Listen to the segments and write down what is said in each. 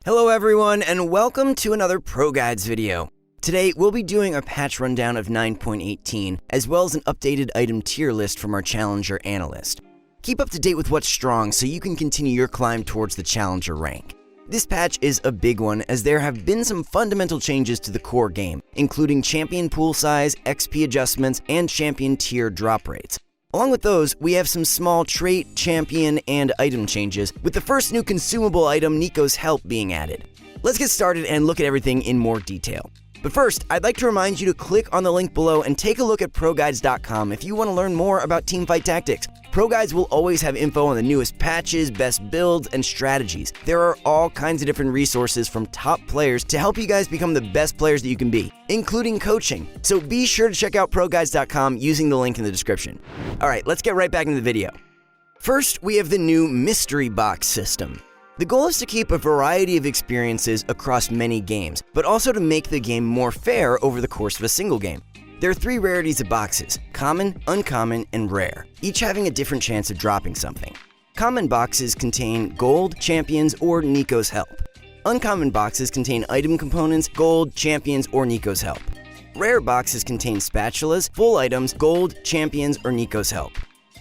Hello everyone, and welcome to another ProGuides video. Today, we'll be doing a patch rundown of 9.18, as well as an updated item tier list from our Challenger analyst. Keep up to date with what's strong so you can continue your climb towards the Challenger rank. This patch is a big one, as there have been some fundamental changes to the core game, including champion pool size, XP adjustments, and champion tier drop rates. Along with those, we have some small trait, champion, and item changes, with the first new consumable item, Neeko's Help, being added. Let's get started and look at everything in more detail. But first, I'd like to remind you to click on the link below and take a look at ProGuides.com if you want to learn more about teamfight tactics. ProGuides will always have info on the newest patches, best builds, and strategies. There are all kinds of different resources from top players to help you guys become the best players that you can be, including coaching. So be sure to check out ProGuides.com using the link in the description. Alright, let's get right back into the video. First, we have the new mystery box system. The goal is to keep a variety of experiences across many games, but also to make the game more fair over the course of a single game. There are 3 rarities of boxes: common, uncommon, and rare, each having a different chance of dropping something. Common boxes contain gold, champions, or Neeko's Help. Uncommon boxes contain item components, gold, champions, or Neeko's Help. Rare boxes contain spatulas, full items, gold, champions, or Neeko's Help.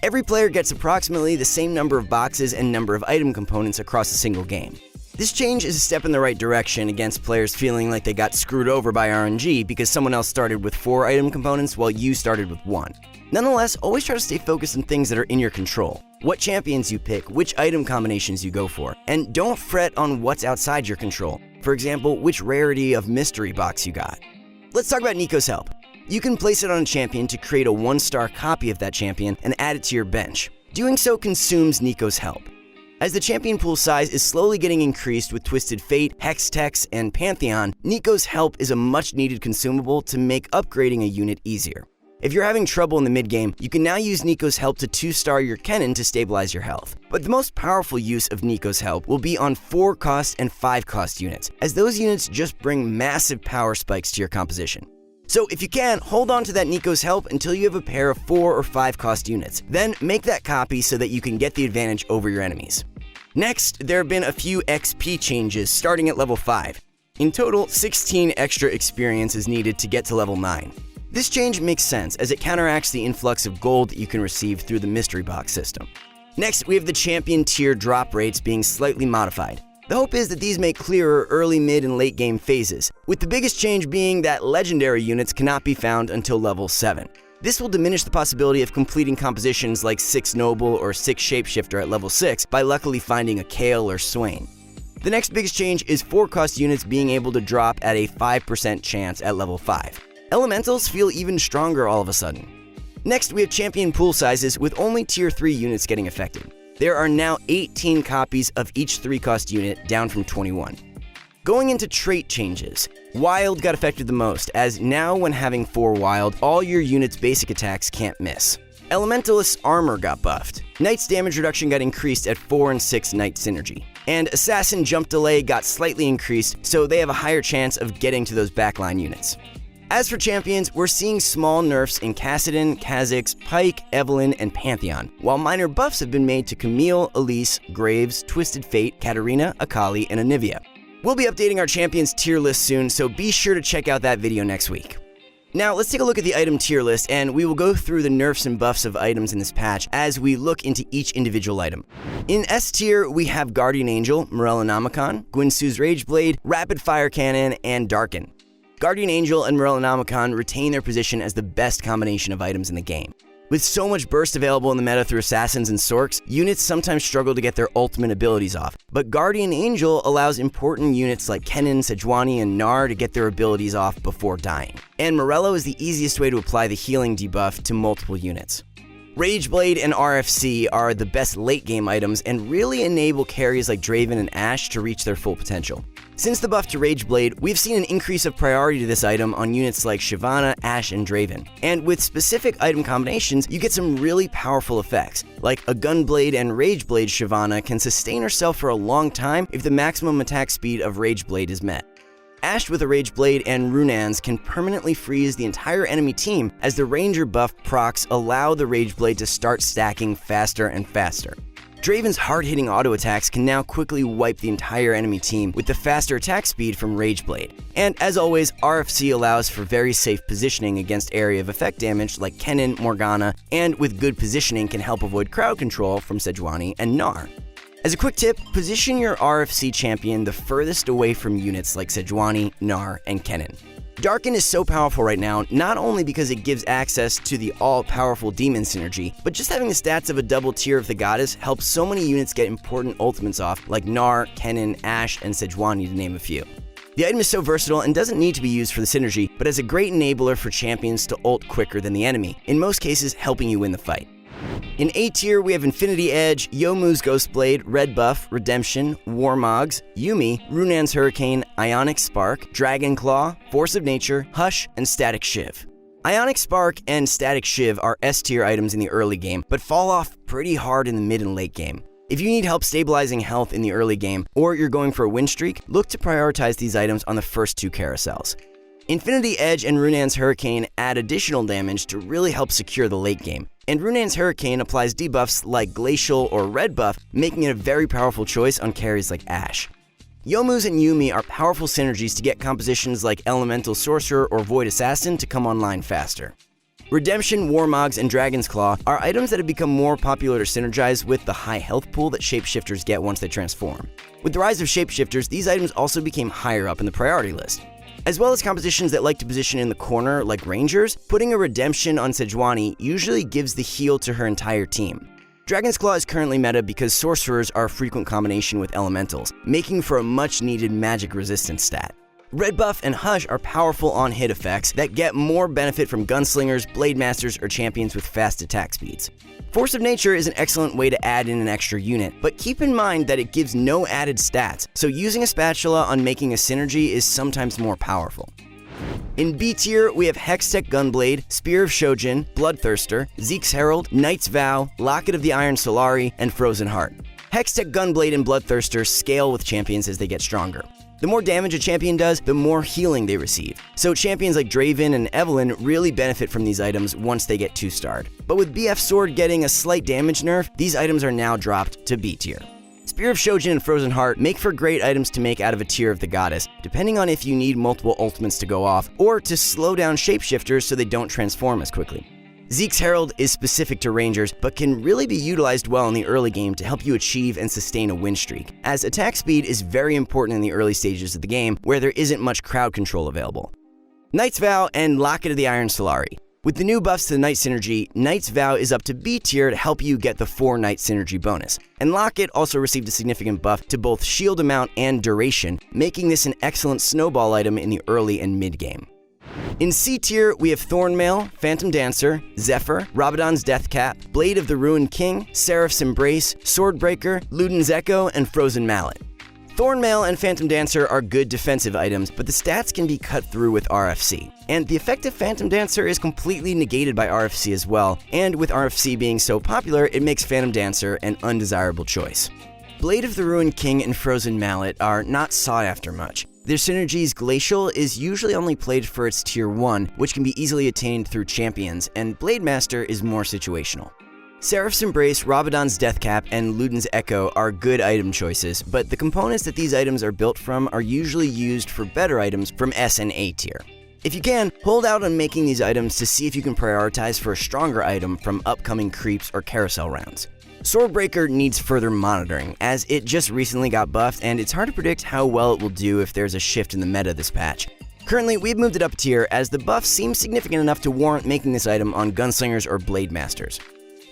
Every player gets approximately the same number of boxes and number of item components across a single game. This change is a step in the right direction against players feeling like they got screwed over by RNG because someone else started with 4 item components while you started with 1. Nonetheless, always try to stay focused on things that are in your control. What champions you pick, which item combinations you go for, and don't fret on what's outside your control. For example, which rarity of mystery box you got. Let's talk about Neeko's Help. You can place it on a champion to create a 1-star copy of that champion and add it to your bench. Doing so consumes Neeko's Help. As the champion pool size is slowly getting increased with Twisted Fate, Hextech, and Pantheon, Neeko's Help is a much-needed consumable to make upgrading a unit easier. If you're having trouble in the mid-game, you can now use Neeko's Help to 2-star your Kennen to stabilize your health. But the most powerful use of Neeko's Help will be on 4-cost and 5-cost units, as those units just bring massive power spikes to your composition. So if you can, hold on to that Neeko's Help until you have a pair of 4 or 5 cost units. Then make that copy so that you can get the advantage over your enemies. Next, there have been a few XP changes starting at level 5. In total, 16 extra experience is needed to get to level 9. This change makes sense as it counteracts the influx of gold that you can receive through the mystery box system. Next, we have the champion tier drop rates being slightly modified. The hope is that these make clearer early, mid, and late game phases, with the biggest change being that legendary units cannot be found until level 7. This will diminish the possibility of completing compositions like 6 Noble or 6 Shapeshifter at level 6 by luckily finding a Kale or Swain. The next biggest change is 4-cost units being able to drop at a 5% chance at level 5. Elementals feel even stronger all of a sudden. Next, we have champion pool sizes with only tier 3 units getting affected. There are now 18 copies of each 3-cost unit, down from 21. Going into trait changes, Wild got affected the most, as now when having 4 Wild, all your unit's basic attacks can't miss. Elementalist's armor got buffed. Knight's damage reduction got increased at 4 and 6 Knight synergy. And Assassin jump delay got slightly increased, so they have a higher chance of getting to those backline units. As for champions, we're seeing small nerfs in Kassadin, Kha'Zix, Pyke, Evelynn, and Pantheon, while minor buffs have been made to Camille, Elise, Graves, Twisted Fate, Katarina, Akali, and Anivia. We'll be updating our champions tier list soon, so be sure to check out that video next week. Now, let's take a look at the item tier list, and we will go through the nerfs and buffs of items in this patch as we look into each individual item. In S tier, we have Guardian Angel, Morrocrux, Guinsoo's Rageblade, Rapid Fire Cannon, and Darken. Guardian Angel and Morrocrux retain their position as the best combination of items in the game. With so much burst available in the meta through Assassins and Sorks, units sometimes struggle to get their ultimate abilities off, but Guardian Angel allows important units like Kennen, Sejuani, and Gnar to get their abilities off before dying. And Morello is the easiest way to apply the healing debuff to multiple units. Rageblade and RFC are the best late-game items and really enable carries like Draven and Ashe to reach their full potential. Since the buff to Rageblade, we've seen an increase of priority to this item on units like Shyvana, Ashe, and Draven. And with specific item combinations, you get some really powerful effects, like a Gunblade and Rageblade Shyvana can sustain herself for a long time if the maximum attack speed of Rageblade is met. Ashe with a Rageblade and Runans can permanently freeze the entire enemy team as the Ranger buff procs allow the Rageblade to start stacking faster and faster. Draven's hard-hitting auto attacks can now quickly wipe the entire enemy team with the faster attack speed from Rageblade. And as always, RFC allows for very safe positioning against area of effect damage like Kennen, Morgana, and with good positioning can help avoid crowd control from Sejuani and Gnar. As a quick tip, position your RFC champion the furthest away from units like Sejuani, Gnar, and Kennen. Darken is so powerful right now, not only because it gives access to the all-powerful demon synergy, but just having the stats of a double tier of the goddess helps so many units get important ultimates off, like Gnar, Kennen, Ashe, and Sejuani to name a few. The item is so versatile and doesn't need to be used for the synergy, but as a great enabler for champions to ult quicker than the enemy, in most cases helping you win the fight. In A tier, we have Infinity Edge, Youmuu's Ghostblade, Red Buff, Redemption, Warmogs, Yuumi, Runan's Hurricane, Ionic Spark, Dragon Claw, Force of Nature, Hush, and Static Shiv. Ionic Spark and Static Shiv are S tier items in the early game, but fall off pretty hard in the mid and late game. If you need help stabilizing health in the early game, or you're going for a win streak, look to prioritize these items on the first two carousels. Infinity Edge and Runan's Hurricane add additional damage to really help secure the late game, and Runan's Hurricane applies debuffs like Glacial or Red Buff, making it a very powerful choice on carries like Ashe. Youmuu's and Yuumi are powerful synergies to get compositions like Elemental Sorcerer or Void Assassin to come online faster. Redemption, Warmogs, and Dragon's Claw are items that have become more popular to synergize with the high health pool that shapeshifters get once they transform. With the rise of shapeshifters, these items also became higher up in the priority list. As well as compositions that like to position in the corner like Rangers, putting a Redemption on Sejuani usually gives the heal to her entire team. Dragon's Claw is currently meta because Sorcerers are a frequent combination with Elementals, making for a much needed magic resistance stat. Red Buff and Hush are powerful on-hit effects that get more benefit from gunslingers, blade masters, or champions with fast attack speeds. Force of Nature is an excellent way to add in an extra unit, but keep in mind that it gives no added stats, so using a spatula on making a synergy is sometimes more powerful. In B tier, we have Hextech Gunblade, Spear of Shojin, Bloodthirster, Zeke's Herald, Knight's Vow, Locket of the Iron Solari, and Frozen Heart. Hextech Gunblade and Bloodthirster scale with champions as they get stronger. The more damage a champion does, the more healing they receive. So champions like Draven and Evelynn really benefit from these items once they get 2-starred. But with BF Sword getting a slight damage nerf, these items are now dropped to B tier. Spear of Shojin and Frozen Heart make for great items to make out of a tier of the goddess, depending on if you need multiple ultimates to go off, or to slow down shapeshifters so they don't transform as quickly. Zeke's Herald is specific to Rangers, but can really be utilized well in the early game to help you achieve and sustain a win streak, as attack speed is very important in the early stages of the game where there isn't much crowd control available. Knight's Vow and Locket of the Iron Solari. With the new buffs to the Knight synergy, Knight's Vow is up to B tier to help you get the 4 Knight synergy bonus, and Locket also received a significant buff to both shield amount and duration, making this an excellent snowball item in the early and mid game. In C tier, we have Thornmail, Phantom Dancer, Zephyr, Rabadon's Deathcap, Blade of the Ruined King, Seraph's Embrace, Swordbreaker, Luden's Echo, and Frozen Mallet. Thornmail and Phantom Dancer are good defensive items, but the stats can be cut through with RFC. And the effect of Phantom Dancer is completely negated by RFC as well, and with RFC being so popular, it makes Phantom Dancer an undesirable choice. Blade of the Ruined King and Frozen Mallet are not sought after much. Their synergies Glacial is usually only played for its tier 1, which can be easily attained through champions, and Blade Master is more situational. Seraph's Embrace, Rabadon's Deathcap, and Luden's Echo are good item choices, but the components that these items are built from are usually used for better items from S and A tier. If you can, hold out on making these items to see if you can prioritize for a stronger item from upcoming creeps or carousel rounds. Swordbreaker needs further monitoring, as it just recently got buffed and it's hard to predict how well it will do if there's a shift in the meta this patch. Currently, we've moved it up a tier as the buff seems significant enough to warrant making this item on Gunslingers or Blade Masters.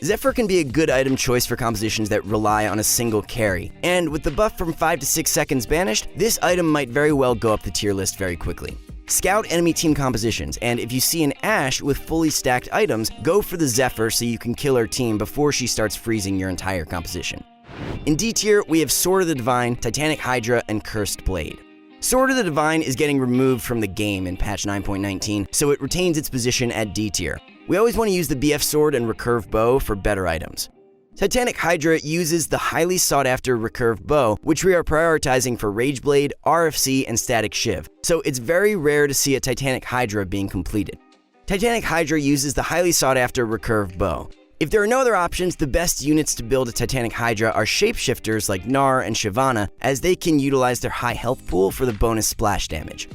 Zephyr can be a good item choice for compositions that rely on a single carry, and with the buff from 5 to 6 seconds banished, this item might very well go up the tier list very quickly. Scout enemy team compositions, and if you see an Ashe with fully stacked items, go for the Zephyr so you can kill her team before she starts freezing your entire composition. In D tier, we have Sword of the Divine, Titanic Hydra, and Cursed Blade. Sword of the Divine is getting removed from the game in patch 9.19, so it retains its position at D tier. We always want to use the BF Sword and Recurve Bow for better items. Titanic Hydra uses the highly sought-after Recurve Bow, which we are prioritizing for Rageblade, RFC, and Static Shiv, so it's very rare to see a Titanic Hydra being completed. Titanic Hydra uses the highly sought-after Recurve Bow. If there are no other options, the best units to build a Titanic Hydra are shapeshifters like Gnar and Shyvana, as they can utilize their high health pool for the bonus splash damage.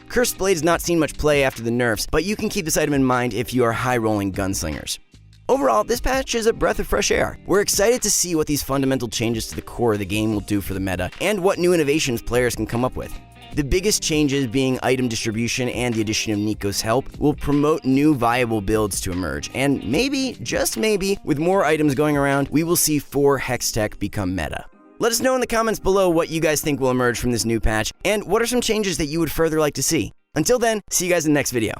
Cursed Blade has not seen much play after the nerfs, but you can keep this item in mind if you are high-rolling gunslingers. Overall, this patch is a breath of fresh air. We're excited to see what these fundamental changes to the core of the game will do for the meta, and what new innovations players can come up with. The biggest changes being item distribution and the addition of Neeko's help will promote new viable builds to emerge, and maybe, just maybe, with more items going around, we will see 4 Hextech become meta. Let us know in the comments below what you guys think will emerge from this new patch, and what are some changes that you would further like to see. Until then, see you guys in the next video.